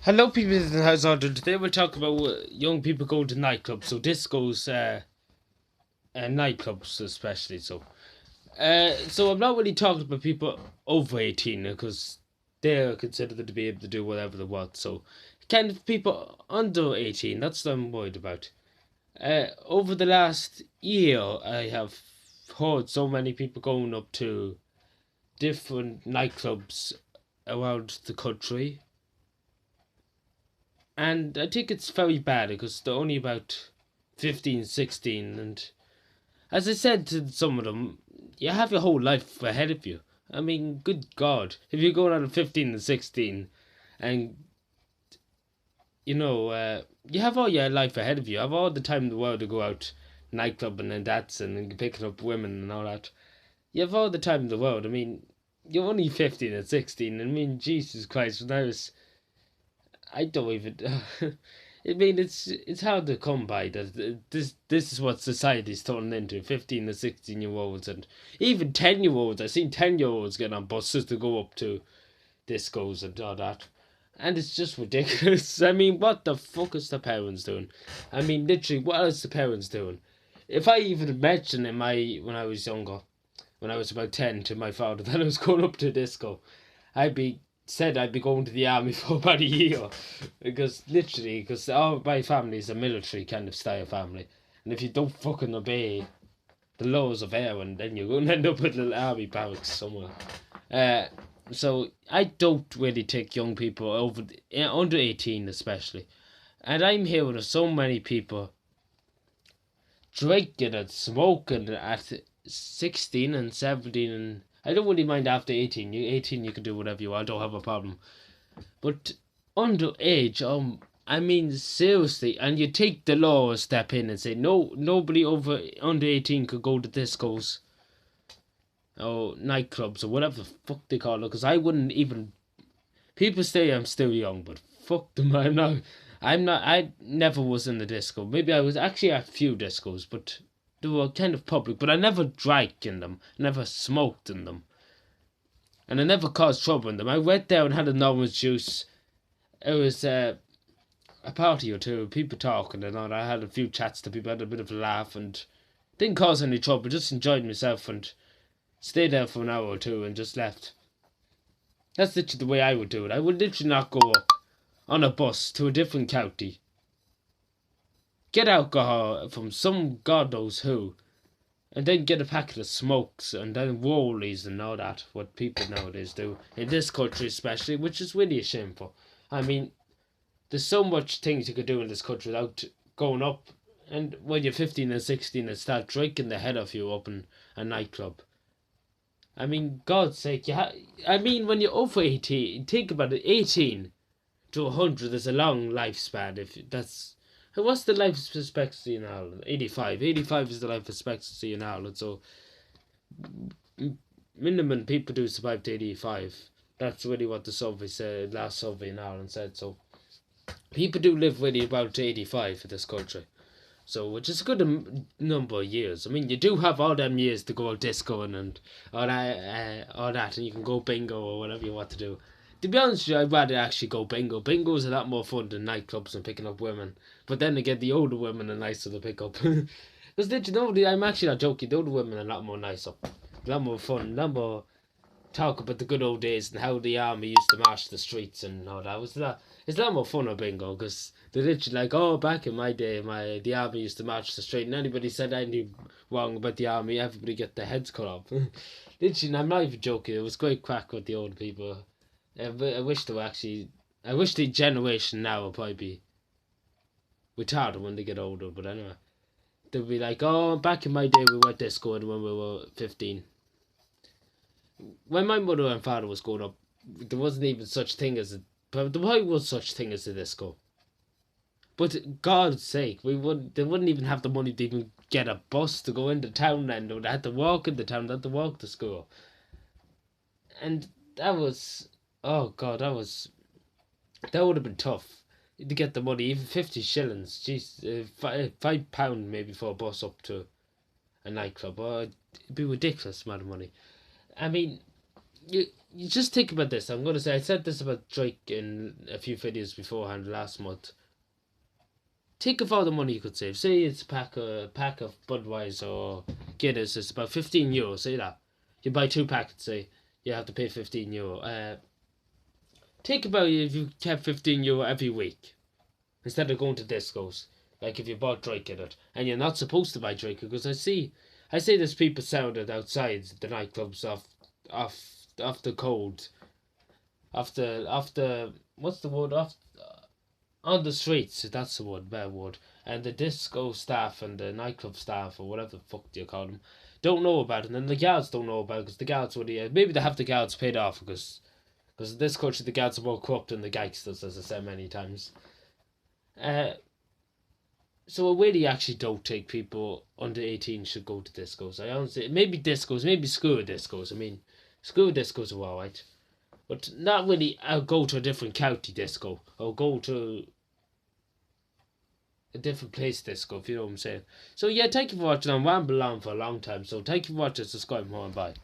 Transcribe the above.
Hello, people in the house order. Today we'll talk about young people going to nightclubs, so discos, and nightclubs especially. So I'm not really talking about people over 18 because they're considered to be able to do whatever they want. So, kind of people under 18. That's what I'm worried about. Over the last year, I have heard so many people going up to different nightclubs around the country, and I think it's very bad because they're only about 15, 16, and as I said to some of them, you have your whole life ahead of you. I mean, good God, if you're going out at 15 and 16, and you have all your life ahead of you, you have all the time in the world to go out nightclubbing and dancing and picking up women and all that. You have all the time in the world. I mean, you're only 15 and 16. I mean, Jesus Christ, I don't even. I mean, it's hard to come by that. This is what society's turning into: 15 to 16-year-olds, and even 10-year-olds. I've seen 10-year-olds get on buses to go up to discos and all that, and it's just ridiculous. I mean, what the fuck is the parents doing? I mean, literally, what is the parents doing? If I even mentioned in my when I was younger, when I was about 10, to my father that I was going up to a disco, I'd be going to the army for about a year, because all my family is a military kind of style family, and if you don't fucking obey the laws of Erin, then you're going to end up with little army barracks somewhere. Uh, so I don't really take young people under 18 especially, and I'm hearing of so many people drinking and smoking at 16 and 17, and I don't really mind after 18. 18 you can do whatever you want, I don't have a problem. But underage, I mean seriously, and you take the law a step in and say no, nobody under 18 could go to discos or nightclubs or whatever the fuck they call it, because I wouldn't even. People say I'm still young, but fuck them. I'm not. I never was in the disco. Maybe I was actually at a few discos, but they were kind of public. But I never drank in them, never smoked in them, and I never caused trouble in them. I went there and had an orange juice. It was a party or two, people talking and all. I had a few chats to people, had a bit of a laugh, and didn't cause any trouble. Just enjoyed myself and stayed there for an hour or two and just left. That's literally the way I would do it. I would literally not go up on a bus to a different county, get alcohol from some god knows who, and then get a packet of smokes and then rollies and all that, what people nowadays do, in this country especially, which is really shameful. I mean, there's so much things you could do in this country without going up, and when you're 15 and 16 and start drinking the head off you up in a nightclub. I mean, God's sake, I mean, when you're over 18, think about it, 18 to 100 is a long lifespan. If that's What's the life expectancy in Ireland? 85. 85 is the life expectancy in Ireland. So minimum people do survive to 85. That's really what the survey said. Last survey in Ireland said. So people do live really about 85 in this country. So, which is a good number of years. I mean, you do have all them years to go discoing and all that, and you can go bingo or whatever you want to do. To be honest with you, I'd rather actually go bingo. Bingo is a lot more fun than nightclubs and picking up women. But then again, the older women are nicer to pick up. Because did you know, I'm actually not joking, the older women are a lot more nicer. A lot more fun, a lot more talk about the good old days and how the army used to march the streets and all that. It's a lot more fun at bingo, because they're literally like, oh, back in my day, the army used to march the street, and anybody said anything wrong about the army, everybody get their heads cut off. Literally, I'm not even joking, it was great crack with the old people. I wish the generation now would probably be retarded when they get older, but anyway. They'll be like, oh, back in my day we went disco when we were 15. When my mother and father was growing up, there wasn't even such thing as but there was such thing as a disco. But God's sake, they wouldn't even have the money to even get a bus to go into town, and they had to walk into town, they had to walk to school. And that was, oh God, that would have been tough to get the money, even 50 shillings, jeez, £5 maybe for a bus up to a nightclub. It'd be ridiculous amount of money. I mean, you just think about this. I'm gonna say I said this about Drake in a few videos beforehand last month. Think of all the money you could save. Say it's a pack of Budweiser or Guinness. It's about €15. Say that you buy 2 packets. Say you have to pay €15. Think about if you kept €15 every week instead of going to discos. Like if you bought Drake in it, and you're not supposed to buy Drake because I see there's people sounded outside the nightclubs off the code, off the what's the word off on the streets. That's the word, bad word. And the disco staff and the nightclub staff or whatever the fuck do you call them don't know about it, and then the guards don't know about it because the guards would maybe they have the guards paid off because in this country the guards are more corrupt than the gangsters, as I said many times. Uh, So I really actually don't think people under 18 should go to discos. I honestly, maybe discos, maybe school discos. I mean, school discos are alright, but not really. I'll go to a different county disco. I'll go to a different place disco, if you know what I'm saying. So yeah, thank you for watching. I'm rambling on for a long time. So thank you for watching. Subscribe more and bye.